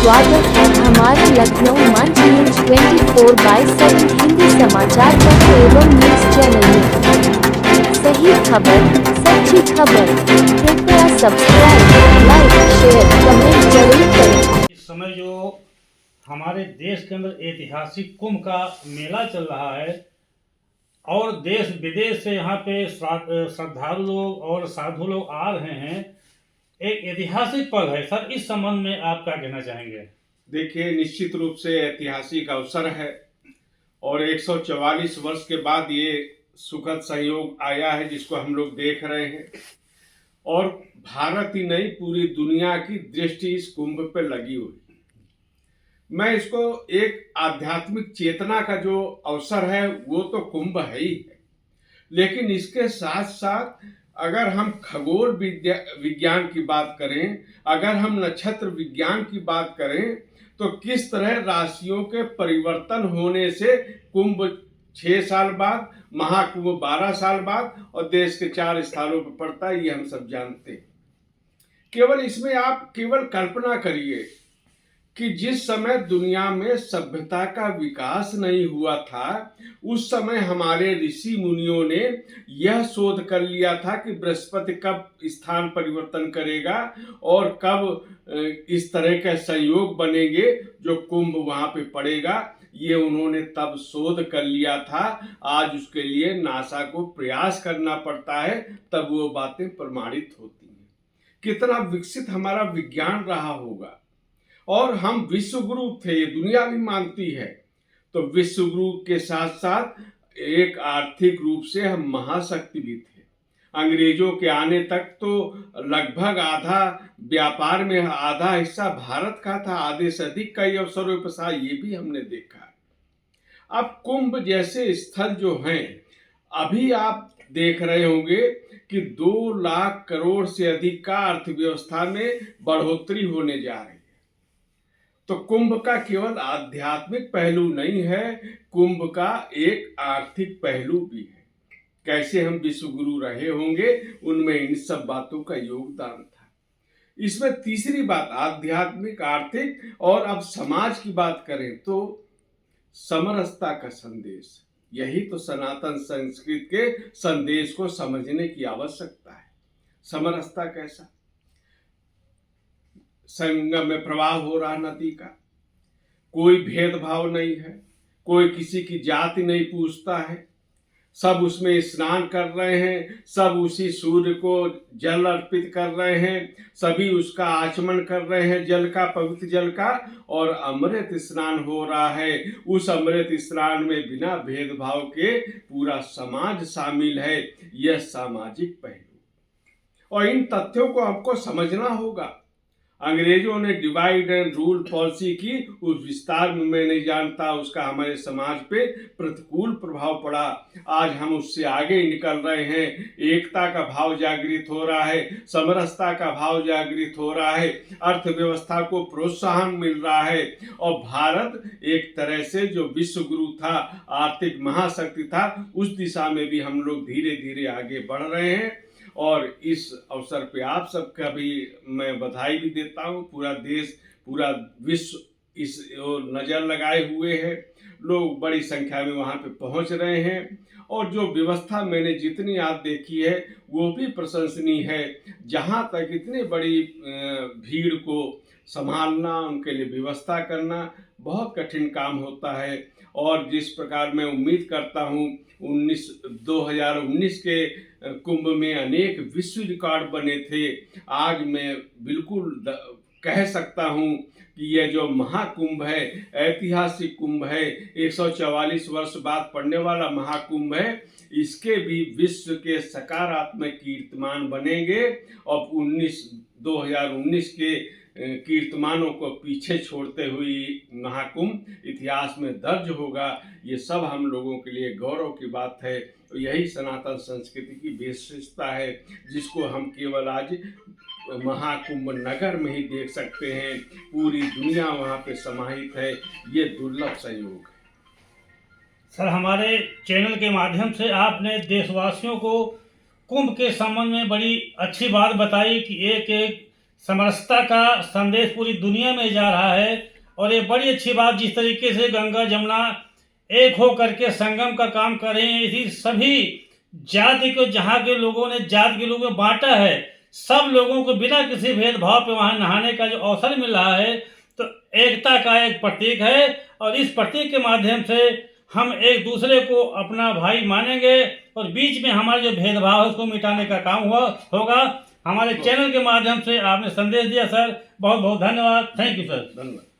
स्वागत है हमारे लखनऊ मंच न्यूज 24/7 हिंदी समाचार पत्र एवं न्यूज चैनल में। सही खबर, सच्ची खबर। कृपया सब्सक्राइब, लाइक, शेयर, कमेंट जरूर करें। इस समय जो हमारे देश के अंदर ऐतिहासिक कुंभ का मेला चल रहा है और देश विदेश से यहाँ पे श्रद्धालु लोग और साधु लोग आ रहे हैं, एक ऐतिहासिक पल है सर। इस संबंध में आप क्या कहना चाहेंगे? देखिए, निश्चित रूप से ऐतिहासिक अवसर है और 144 वर्ष के बाद ये सुखद संयोग आया है जिसको हम लोग देख रहे हैं। और भारत ही नहीं, पूरी दुनिया की दृष्टि इस कुंभ पे लगी हुई। मैं इसको एक आध्यात्मिक चेतना का जो अवसर है वो तो कुंभ है ही है, लेकिन इसके साथ साथ अगर हम खगोल विज्ञान की बात करें, अगर हम नक्षत्र विज्ञान की बात करें, तो किस तरह राशियों के परिवर्तन होने से कुंभ 6 साल बाद, महाकुंभ 12 साल बाद और देश के 4 स्थानों पर पड़ता है, ये हम सब जानते हैं। केवल इसमें आप केवल कल्पना करिए कि जिस समय दुनिया में सभ्यता का विकास नहीं हुआ था, उस समय हमारे ऋषि मुनियों ने यह शोध कर लिया था कि बृहस्पति कब स्थान परिवर्तन करेगा और कब इस तरह के संयोग बनेंगे जो कुंभ वहां पे पड़ेगा। ये उन्होंने तब शोध कर लिया था। आज उसके लिए नासा को प्रयास करना पड़ता है, तब वो बातें प्रमाणित होती हैं। कितना विकसित हमारा विज्ञान रहा होगा। और हम विश्वगुरु थे, ये दुनिया भी मानती है। तो विश्वगुरु के साथ साथ एक आर्थिक रूप से हम महाशक्ति भी थे। अंग्रेजों के आने तक तो लगभग आधा व्यापार में आधा हिस्सा भारत का था, आधे से अधिक कई अवसरों पर था, ये भी हमने देखा है। अब कुंभ जैसे स्थल जो हैं, अभी आप देख रहे होंगे कि 2 लाख करोड़ से अधिक का अर्थव्यवस्था में बढ़ोतरी होने जा रही है। तो कुंभ का केवल आध्यात्मिक पहलू नहीं है, कुंभ का एक आर्थिक पहलू भी है। कैसे हम विश्वगुरु रहे होंगे, उनमें इन सब बातों का योगदान था। इसमें तीसरी बात आध्यात्मिक, आर्थिक और अब समाज की बात करें तो समरसता का संदेश। यही तो सनातन संस्कृति के संदेश को समझने की आवश्यकता है। समरसता कैसा? संगम में प्रवाह हो रहा नदी का, कोई भेदभाव नहीं है, कोई किसी की जाति नहीं पूछता है, सब उसमें स्नान कर रहे हैं, सब उसी सूर्य को जल अर्पित कर रहे हैं, सभी उसका आचमन कर रहे हैं जल का, पवित्र जल का, और अमृत स्नान हो रहा है। उस अमृत स्नान में बिना भेदभाव के पूरा समाज शामिल है। यह सामाजिक पहलू, और इन तथ्यों को हमको समझना होगा। अंग्रेजों ने डिवाइड एंड रूल पॉलिसी की, उस विस्तार में मैं नहीं जानता उसका हमारे समाज पे प्रतिकूल प्रभाव पड़ा। आज हम उससे आगे निकल रहे हैं। एकता का भाव जागृत हो रहा है, समरसता का भाव जागृत हो रहा है, अर्थव्यवस्था को प्रोत्साहन मिल रहा है, और भारत एक तरह से जो विश्वगुरु था, आर्थिक महाशक्ति था, उस दिशा में भी हम लोग धीरे धीरे आगे बढ़ रहे हैं। और इस अवसर पे आप सबका भी मैं बधाई भी देता हूँ। पूरा देश, पूरा विश्व इस नज़र लगाए हुए है। लोग बड़ी संख्या में वहाँ पे पहुँच रहे हैं, और जो व्यवस्था मैंने जितनी आज देखी है वो भी प्रशंसनीय है। जहाँ तक इतनी बड़ी भीड़ को संभालना, उनके लिए व्यवस्था करना बहुत कठिन काम होता है। और जिस प्रकार मैं उम्मीद करता हूँ 2019 के कुंभ में अनेक विश्व रिकॉर्ड बने थे। आज मैं बिल्कुल कह सकता हूँ कि यह जो महाकुंभ है, ऐतिहासिक कुंभ है, 144 वर्ष बाद पड़ने वाला महाकुंभ है, इसके भी विश्व के सकारात्मक कीर्तिमान बनेंगे और 2019 के कीर्तिमानों को पीछे छोड़ते हुए महाकुंभ इतिहास में दर्ज होगा। ये सब हम लोगों के लिए गौरव की बात है। तो यही सनातन संस्कृति की विशेषता है, जिसको हम केवल आज महाकुंभ नगर में ही देख सकते हैं। पूरी दुनिया वहाँ पे समाहित है। ये दुर्लभ संयोग है। सर, हमारे चैनल के माध्यम से आपने देशवासियों को कुंभ के संबंध में बड़ी अच्छी बात बताई कि एक एक समरसता का संदेश पूरी दुनिया में जा रहा है। और ये बड़ी अच्छी बात, जिस तरीके से गंगा जमुना एक हो करके संगम का काम कर रहे हैं, इसी सभी जाति को, जहाँ के लोगों ने जाति के लोगों को बांटा है, सब लोगों को बिना किसी भेदभाव पे वहाँ नहाने का जो अवसर मिल रहा है, तो एकता का एक प्रतीक है। और इस प्रतीक के माध्यम से हम एक दूसरे को अपना भाई मानेंगे और बीच में हमारा जो भेदभाव है उसको मिटाने का काम होगा। हमारे चैनल के माध्यम से आपने संदेश दिया सर, बहुत बहुत धन्यवाद। थैंक यू सर, धन्यवाद।